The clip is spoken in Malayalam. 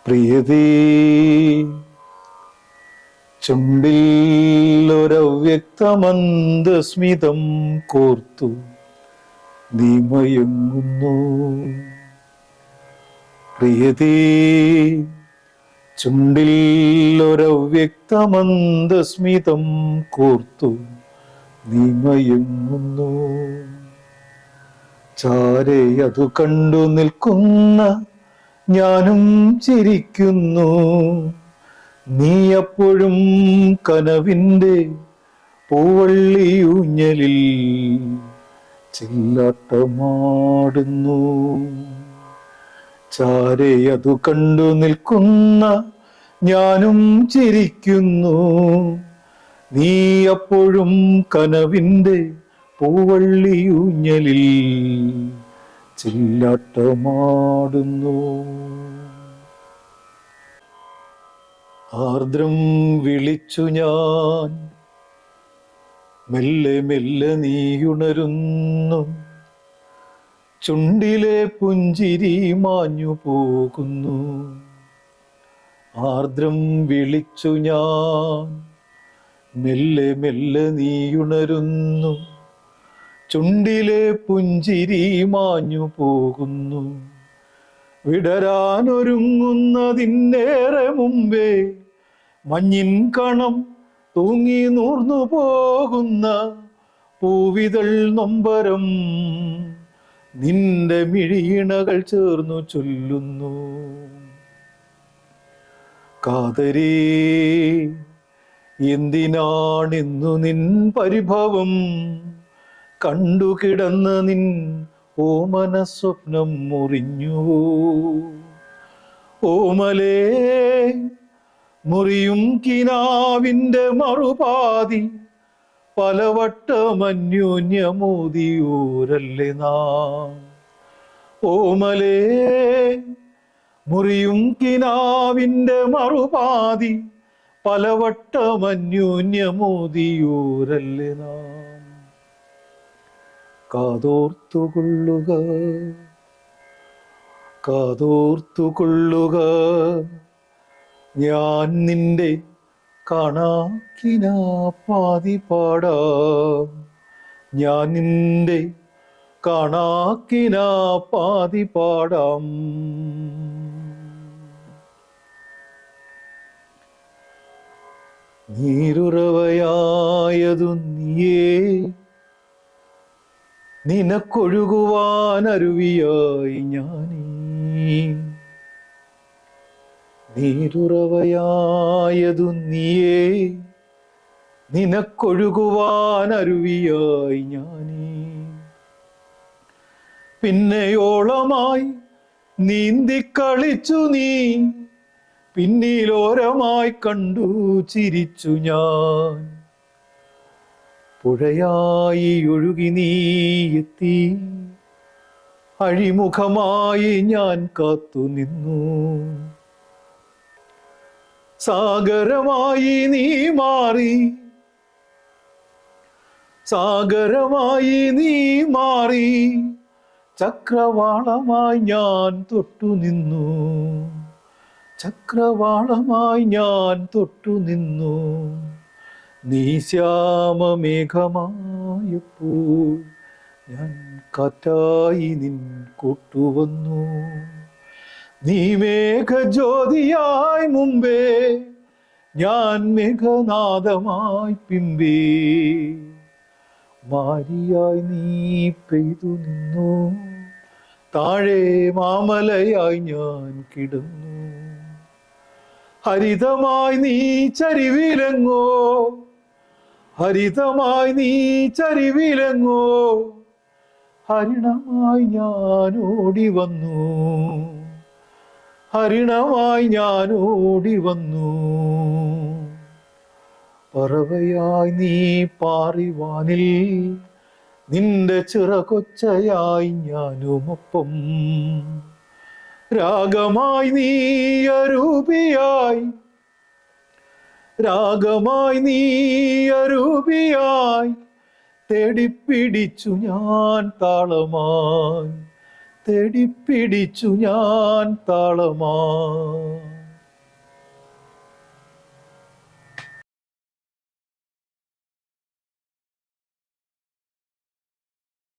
പ്രിയതേ, ചുണ്ടിൽ ഒരവ്യക്തമന്ദസ്മിതം കോർത്തു നീ മയങ്ങുന്നു. പ്രിയതേ, ചുണ്ടിൽ ഒരവ്യക്തമന്ദസ്മിതം കോർത്തു നീ മയങ്ങുന്നു. ചാരെ അതു കണ്ടു നിൽക്കുന്ന ഞാനും ചിരിക്കുന്നു. നീ അപ്പോഴും കനവിൻ്റെ പൂവള്ളിയൂഞ്ഞലിൽ ചില്ലാട്ടമാടുന്നു. ചാരെ അതു കണ്ടു നിൽക്കുന്ന ഞാനും ചിരിക്കുന്നു. നീ അപ്പോഴും കനവിൻ്റെ പൂവള്ളിയൂഞ്ഞലിൽ ചില്ലാട്ടമാടുന്നു. ആർദ്രം വിളിച്ചു ഞാൻ, മെല്ലെ മെല്ലെ നീയുണരുന്നു. ചുണ്ടിലെ പുഞ്ചിരി മാഞ്ഞു പോകുന്നു. ആർദ്രം വിളിച്ചു ഞാൻ, മെല്ലെ മെല്ലെ നീയുണരുന്നു. ചുണ്ടിലെ പുഞ്ചിരി മാഞ്ഞു പോകുന്നു. വിടരാനൊരുങ്ങുന്നതിന്നേറെ മുമ്പേ മഞ്ഞിൻ കണം തൂങ്ങി നൂർന്നു പോകുന്ന പൂവിതൾ നൊമ്പരം നിന്റെ മിഴിയിണകൾ ചേർന്നു ചൊല്ലുന്നു. കാതരേ, എന്തിനാണിന്നു നിൻ പരിഭവം? കണ്ടുകിടന്ന നിൻ ഓമന സ്വപ്നം മുറിഞ്ഞു. ഓമലേ, മുറിയും കിനാവിൻ്റെ മറുപാതി പലവട്ടമന്യോന്യമോദിയൂരല്ലേ നാം. ഓമലേ, മുറിയും കിനാവിൻ്റെ മറുപാതി പലവട്ടമന്യോന്യമോദിയൂരല്ലേ നാം. കാതോർത്തുകൊള്ളുക, കാതോർത്തുകൊള്ളുക, ഞാൻ നിന്റെ കാണാക്കിനാ പാതി പാടാം. ഞാൻ നിന്റെ കാണാക്കിനാ പാതി പാടാം. നീരുറവയായതു നീയേ, നിനക്കൊഴുകുവാനരുവിയായി ഞാനീ. നീരുറവയായതു നീയേ, നിനക്കൊഴുകുവാനരുവിയായി ഞാനീ. പിന്നെയോളമായി നീന്തിക്കളിച്ചു നീ, പിന്നിലോരമായി കണ്ടു ചിരിച്ചു ഞാൻ. പുഴയായി ഒഴുകി നീ എത്തി, അഴിമുഖമായി ഞാൻ കാത്തു നിന്നു. സാഗരമായി നീ മാറി, സാഗരമായി നീ മാറി, ചക്രവാളമായി ഞാൻ തൊട്ടു നിന്നു. ചക്രവാളമായി ഞാൻ തൊട്ടു നിന്നു. നീ ശ്യാമമേഘമായപ്പോൾ ഞാൻ കാറ്റായി നിൻ കൂട്ടുവന്നു. നീ മേഘജ്യോതിയായി മുമ്പേ, ഞാൻ മേഘനാദമായി പിമ്പേ. മാരിയായി നീ പെയ്തു നിന്നു, താഴെ മാമലയായി ഞാൻ കിടന്നു. ഹരിതമായി നീ ചരിവിലെങ്ങോ, ഹരിതമായി നീ ചരിവിലെങ്ങോ, ഹരിണമായി ഞാൻ ഓടി വന്നു. ഹരിണമായി ഞാൻ ഓടി വന്നു. പറവയായി നീ പാറിവാനിൽ, നിന്റെ ചിറകൊച്ചയായി ഞാനുമൊപ്പം. രാഗമായി നീ അരൂപിയായി, രാഗമായി നീ അരൂപിയായി, തേടിപ്പിടിച്ചു ഞാൻ താളമായി, തേടിപ്പിടിച്ചു ഞാൻ താളമായി.